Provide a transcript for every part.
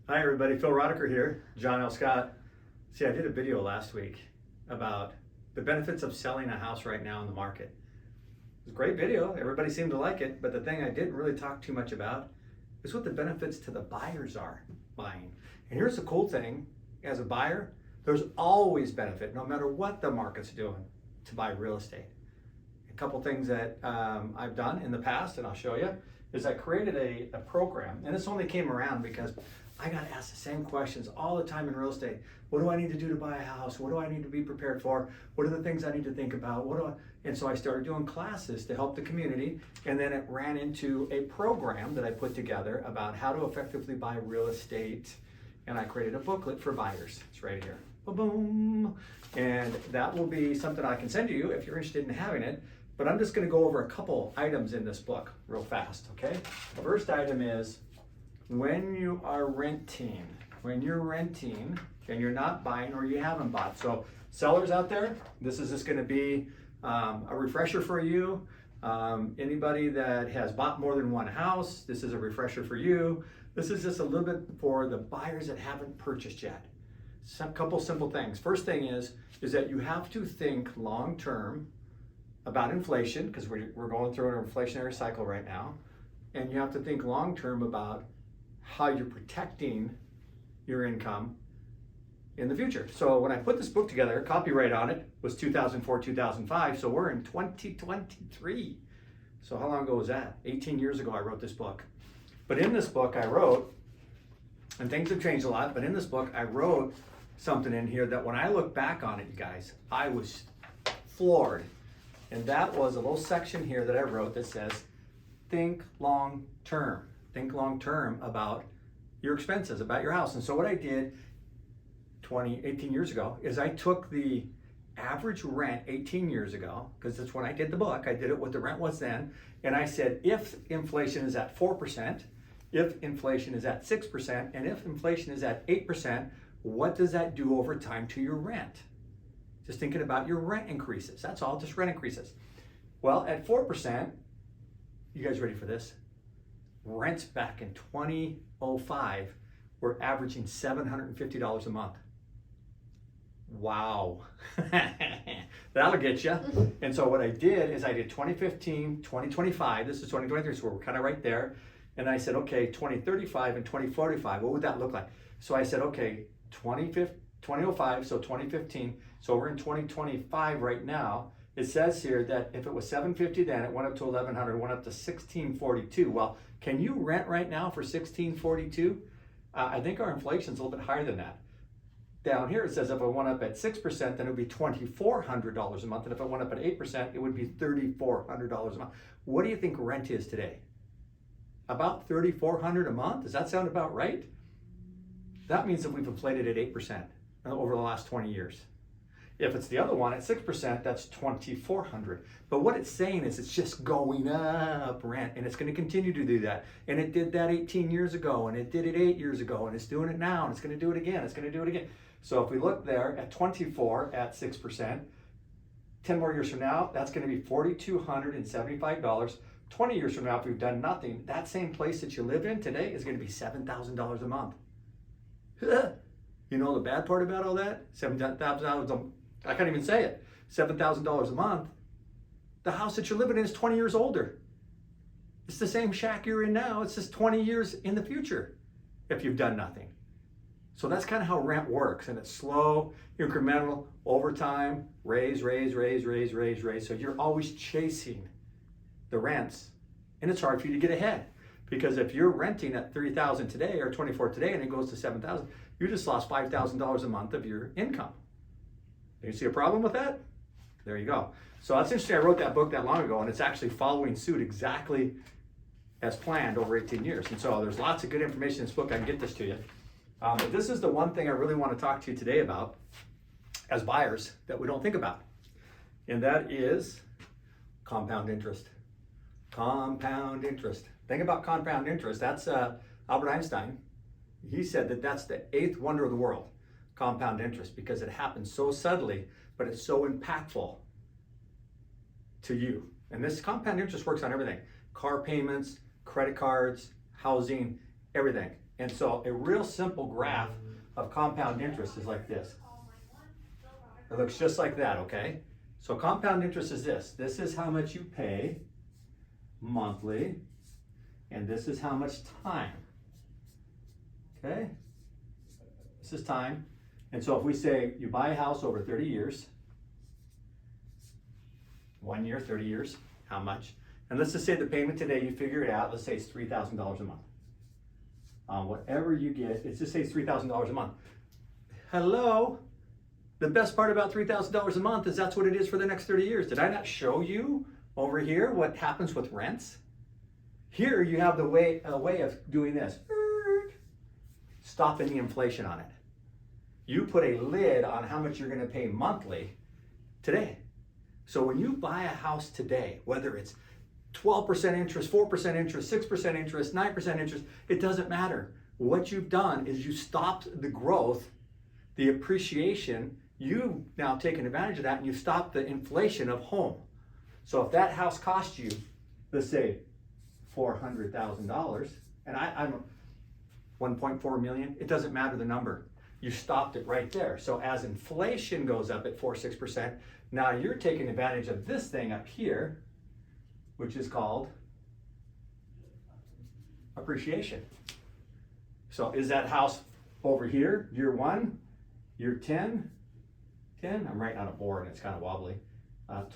Hi everybody, Phil Rodecker here, John L. Scott. See, I did a video last week about the benefits of selling a house right now in the market. It was a great video, everybody seemed to like it, but the thing I didn't really talk too much about is what the benefits to the buyers are buying. And here's the cool thing, as a buyer, there's always benefit, no matter what the market's doing, to buy real estate. A couple things that I've done in the past, and I'll show you, is I created a program, and this only came around because I got asked the same questions all the time in real estate. What do I need to do to buy a house? What do I need to be prepared for? What are the things I need to think about? And so I started doing classes to help the community, and then it ran into a program that I put together about how to effectively buy real estate, and I created a booklet for buyers. It's right here. Boom. And that will be something I can send to you if you're interested in having it. But I'm just going to go over a couple items in this book real fast, okay? The first item is when you are renting, and you're not buying or you haven't bought. So sellers out there, this is just going to be a refresher for you. Anybody that has bought more than one house, this is a refresher for you. This is just a little bit for the buyers that haven't purchased yet. A couple simple things. First thing is that you have to think long-term about inflation, because we're going through an inflationary cycle right now, and you have to think long-term about how you're protecting your income in the future. So when I put this book together, copyright on it was 2004, 2005, so we're in 2023. So how long ago was that? 18 years ago I wrote this book. But in this book I wrote, and things have changed a lot, but in this book I wrote something in here that when I look back on it, you guys, I was floored. And that was a little section here that I wrote that says, think long term. Think long term about your expenses, about your house. And so what I did 18 years ago is I took the average rent 18 years ago, because that's when I did the book, I did it what the rent was then, and I said, if inflation is at 4%, if inflation is at 6%, and if inflation is at 8%, what does that do over time to your rent? Just thinking about your rent increases. That's all, just rent increases. Well, at 4%, you guys ready for this? Rents back in 2005 were averaging $750 a month. Wow. That'll get you. And so what I did is I did 2015, 2025. This is 2023, so we're kind of right there. And I said, okay, 2035 and 2045, what would that look like? So I said, okay, 2005, so 2015, so we're in 2025 right now. It says here that if it was $750 then, it went up to $1,100, went up to $1,642. Well, can you rent right now for $1,642? I think our inflation's a little bit higher than that. Down here it says if it went up at 6%, then it would be $2,400 a month, and if it went up at 8%, it would be $3,400 a month. What do you think rent is today? About $3,400 a month? Does that sound about right? That means that we've inflated at 8% over the last 20 years. If it's the other one at 6%, that's $2,400. But what it's saying is it's just going up rent, and it's going to continue to do that. And it did that 18 years ago, and it did it 8 years ago, and it's doing it now, and it's going to do it again. It's going to do it again. So if we look there at 24 at 6%, 10 more years from now, that's going to be $4,275. 20 years from now, if we've done nothing, that same place that you live in today is going to be $7,000 a month. You know the bad part about all that? $7,000, I can't even say it. $7,000 a month. The house that you're living in is 20 years older. It's the same shack you're in now. It's just 20 years in the future if you've done nothing. So that's kind of how rent works, and it's slow, incremental, over time, raise. So you're always chasing the rents, and it's hard for you to get ahead. Because if you're renting at $3,000 today or $24,000 today and it goes to $7,000, you just lost $5,000 a month of your income. Do you see a problem with that? There you go. So that's interesting. I wrote that book that long ago, and it's actually following suit exactly as planned over 18 years. And so there's lots of good information in this book. I can get this to you. But this is the one thing I really want to talk to you today about as buyers that we don't think about. And that is compound interest. Compound interest. Think about compound interest. That's Albert Einstein. He said that that's the eighth wonder of the world, compound interest, because it happens so subtly, but it's so impactful to you. And this compound interest works on everything: car payments, credit cards, housing, everything. And so a real simple graph of compound interest is like this. It looks just like that, okay? So compound interest is this. This is how much you pay monthly, and this is how much time. Okay? This is time. And so if we say you buy a house over 30 years, 1 year, 30 years, how much? And let's just say the payment today, you figure it out, let's say it's $3,000 a month. Whatever you get, let's just say it's $3,000 a month. Hello? The best part about $3,000 a month is that's what it is for the next 30 years. Did I not show you over here what happens with rents? Here you have a way of doing this. Stopping the inflation on it. You put a lid on how much you're going to pay monthly today. So when you buy a house today, whether it's 12% interest, 4% interest, 6% interest, 9% interest, it doesn't matter. What you've done is you stopped the growth, the appreciation. You've now taken advantage of that, and you've stopped the inflation of home. So if that house cost you, let's say $400,000, and I'm 1.4 million, it doesn't matter the number. You stopped it right there. So as inflation goes up at 4-6%, now you're taking advantage of this thing up here, which is called appreciation. So is that house over here, year 1, year 10, I'm writing on a board and it's kind of wobbly,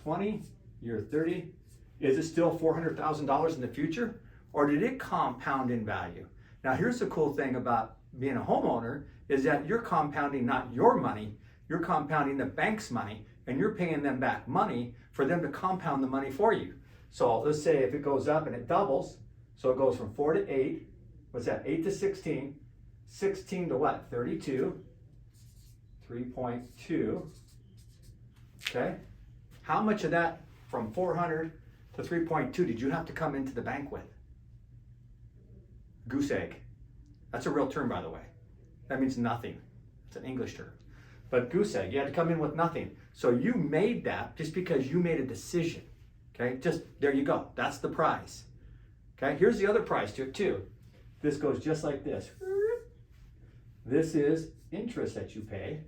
20, year 30, is it still $400,000 in the future, or did it compound in value? Now here's the cool thing about being a homeowner is that you're compounding not your money, you're compounding the bank's money, and you're paying them back money for them to compound the money for you. So let's say if it goes up and it doubles, so it goes from 4 to 8, what's that, 8 to 16, 16 to what, 32, 3.2, okay? How much of that from 400 to 3.2 did you have to come into the bank with? Goose egg. That's a real term, by the way. That means nothing. It's an English term. But goose egg, you had to come in with nothing. So you made that just because you made a decision. Okay, just there you go. That's the prize. Okay, here's the other prize to it too. This goes just like this. This is interest that you pay.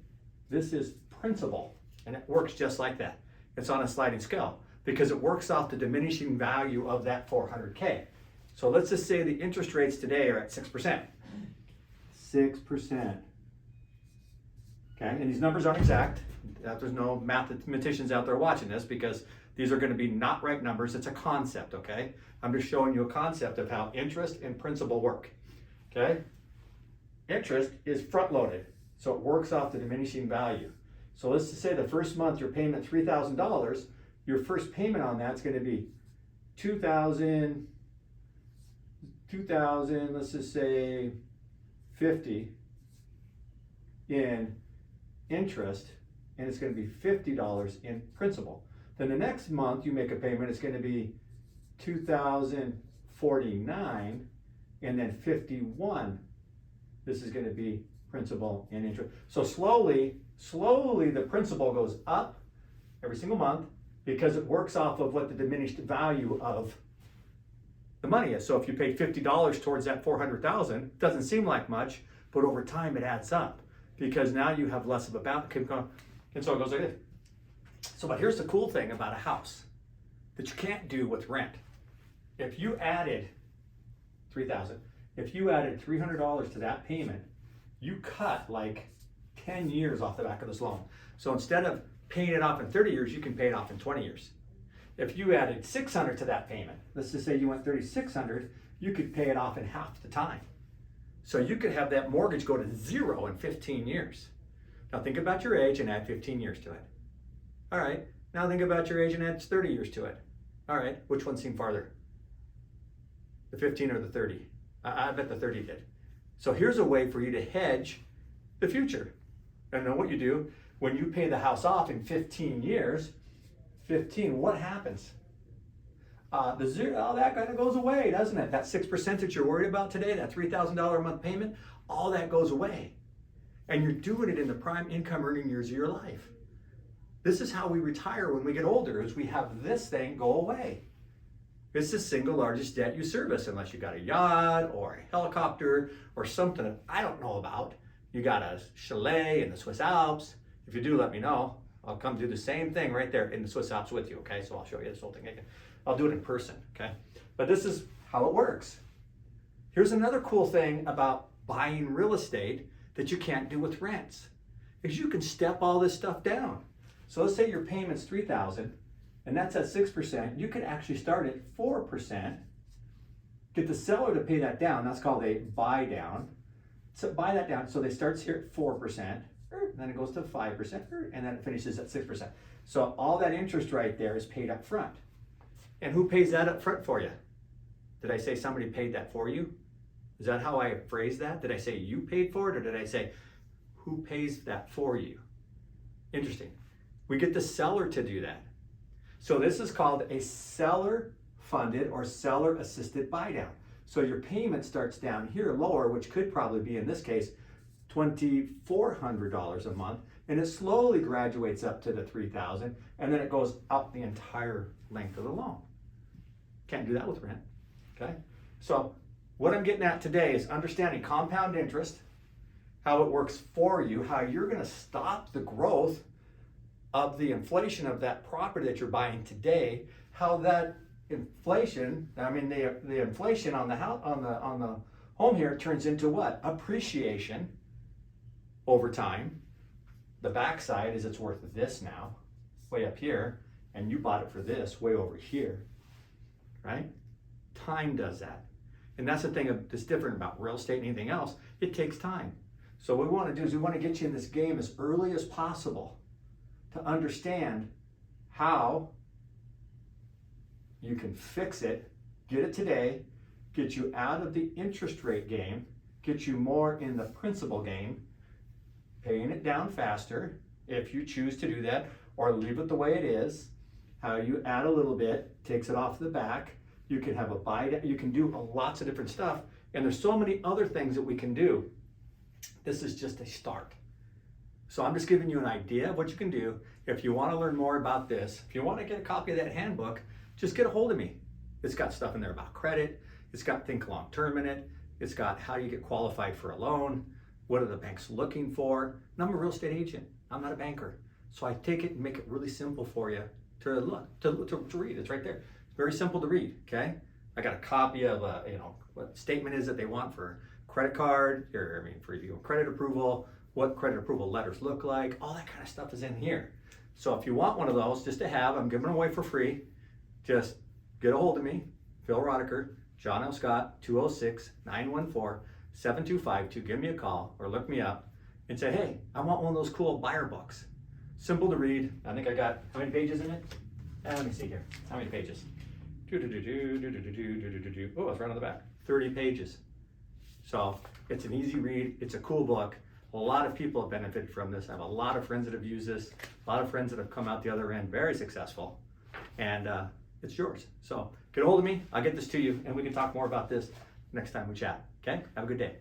This is principal. And it works just like that. It's on a sliding scale because it works off the diminishing value of that 400K. So let's just say the interest rates today are at 6%. 6%. Okay, and these numbers aren't exact. There's no mathematicians out there watching this because these are going to be not right numbers. It's a concept, okay? I'm just showing you a concept of how interest and principal work, okay? Interest is front-loaded, so it works off the diminishing value. So let's just say the first month you're paying $3,000, your first payment on that's going to be $2,000, let's just say 50 in interest, and it's going to be $50 in principal. Then the next month you make a payment, it's going to be $2,049, and then 51. This is going to be principal and interest. So slowly the principal goes up every single month because it works off of what the diminished value of the money is. So if you pay $50 towards that 400,000, it doesn't seem like much, but over time it adds up because now you have less of a balance. And so it goes like this. So, but here's the cool thing about a house that you can't do with rent. If you added $3,000, if you added $300 to that payment, you cut like 10 years off the back of this loan. So instead of paying it off in 30 years, you can pay it off in 20 years. If you added $600 to that payment, let's just say you went $3,600, you could pay it off in half the time. So you could have that mortgage go to 0 in 15 years. Now think about your age and add 15 years to it. All right, now think about your age and add 30 years to it. All right, which one seemed farther? The 15 or the 30? I bet the 30 did. So here's a way for you to hedge the future. And then what you do, when you pay the house off in 15 years, 15, what happens? The zero, that kind of goes away, doesn't it? That 6% that you're worried about today, that $3,000 a month payment, all that goes away. And you're doing it in the prime income earning years of your life. This is how we retire when we get older, is we have this thing go away. It's the single largest debt you service, unless you got a yacht or a helicopter or something that I don't know about. You got a chalet in the Swiss Alps. If you do, let me know. I'll come do the same thing right there in the Swiss Alps with you, okay? So I'll show you this whole thing again. I'll do it in person, okay? But this is how it works. Here's another cool thing about buying real estate that you can't do with rents, is you can step all this stuff down. So let's say your payment's $3,000, and that's at 6%. You could actually start at 4%, get the seller to pay that down. That's called a buy down. So buy that down. So they starts here at 4%, then it goes to 5%, and then it finishes at 6%. So all that interest right there is paid up front. And who pays that up front for you? Did I say somebody paid that for you? Is that how I phrased that? Did I say you paid for it, or did I say who pays that for you? Interesting. We get the seller to do that. So this is called a seller funded or seller assisted buy down. So your payment starts down here lower, which could probably be, in this case, $2,400 a month, and it slowly graduates up to the $3,000, and then it goes up the entire length of the loan. Can't do that with rent, okay? So what I'm getting at today is understanding compound interest, how it works for you, how you're gonna stop the growth of the inflation of that property that you're buying today, how that inflation, I mean the inflation on the house, on the home here turns into what? Appreciation over time. The backside is it's worth this now, way up here, and you bought it for this way over here, right? Time does that. And that's the thing that's different about real estate and anything else. It takes time. So what we want to do is we want to get you in this game as early as possible to understand how you can fix it, get it today, get you out of the interest rate game, get you more in the principal game, paying it down faster if you choose to do that, or leave it the way it is. How you add a little bit, takes it off the back. You can have a buy down, you can do lots of different stuff, and there's so many other things that we can do. This is just a start. So I'm just giving you an idea of what you can do. If you want to learn more about this, if you want to get a copy of that handbook, just get a hold of me. It's got stuff in there about credit. It's got think long term in it. It's got how you get qualified for a loan. What are the banks looking for? And I'm a real estate agent. I'm not a banker. So I take it and make it really simple for you to look, to read. It's right there. It's very simple to read, okay? I got a copy of what statement is that they want for credit card, or for credit approval, what credit approval letters look like, all that kind of stuff is in here. So if you want one of those just to have, I'm giving them away for free. Just get a hold of me, Phil Rodecker, John L. Scott, 206-914-7252. Give me a call or look me up and say, hey, I want one of those cool buyer books. Simple to read. I think I got, how many pages in it? Let me see here. How many pages? Oh, it's right on the back. 30 pages. So it's an easy read. It's a cool book. A lot of people have benefited from this. I have a lot of friends that have used this. A lot of friends that have come out the other end very successful. And it's yours. So get a hold of me. I'll get this to you, and we can talk more about this next time we chat. Okay? Have a good day.